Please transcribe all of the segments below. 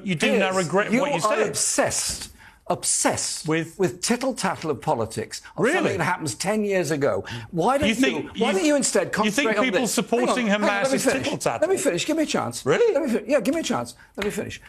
You do now regret what you said. You are obsessed with tittle-tattle of politics on something that happens 10 years ago. Why don't you instead concentrate on this? You think people supporting Hamas is tittle-tattle? Let me finish. Give me a chance. Really? Yeah, give me a chance. Let me finish.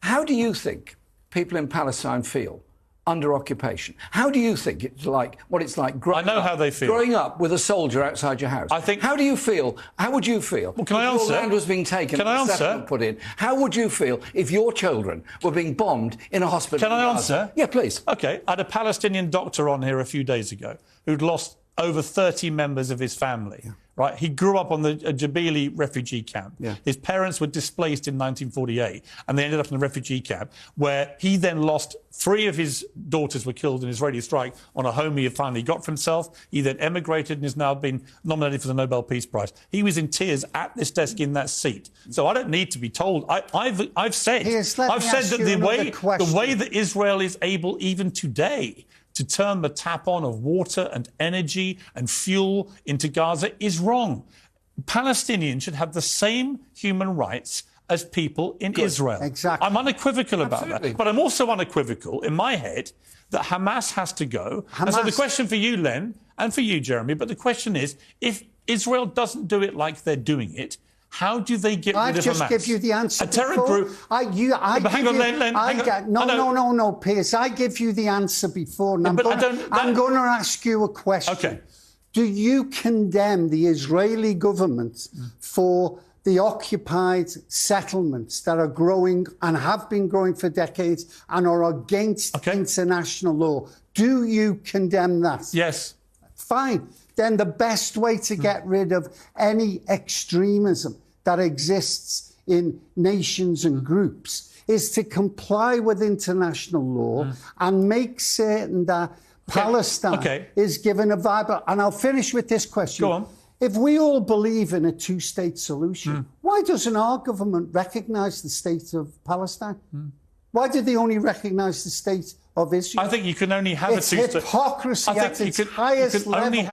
How do you think people in Palestine feel under occupation? How do you think it's like, what it's like growing I know how they feel. Growing up with a soldier outside your house? I think. How do you feel? How would you feel can I if answer? your land was being taken Can I and answer? settlement put in? How would you feel if your children were being bombed in a hospital? Can I answer? Yeah, please. OK. I had a Palestinian doctor on here a few days ago who'd lost over 30 members of his family. Yeah. Right? He grew up on the Jabili refugee camp. Yeah. His parents were displaced in 1948 and they ended up in the refugee camp where he then lost 3 of his daughters were killed in an Israeli strike on a home he had finally got for himself. He then emigrated and has now been nominated for the Nobel Peace Prize. He was in tears at this desk in that seat. So I don't need to be told. I've said that the way that Israel is able even today to turn the tap on of water and energy and fuel into Gaza is wrong. Palestinians should have the same human rights as people in Israel. Exactly. I'm unequivocal about that. But I'm also unequivocal in my head that Hamas has to go. And so the question for you, Len, and for you, Jeremy, but the question is, if Israel doesn't do it like they're doing it, how do they get rid of Hamas? I've just give you the answer. A terror group. Hang on, Len. No, Piers. I give you the answer before. And I'm going to ask you a question. Okay. Do you condemn the Israeli government for the occupied settlements that are growing and have been growing for decades and are against international law? Do you condemn that? Yes. Fine. Then the best way to get rid of any extremism that exists in nations and groups is to comply with international law and make certain that Palestine is given a viable... And I'll finish with this question. Go on. If we all believe in a two-state solution, why doesn't our government recognise the state of Palestine? Why did they only recognise the state of Israel? I think you can only have a two-state... It's hypocrisy at its highest level.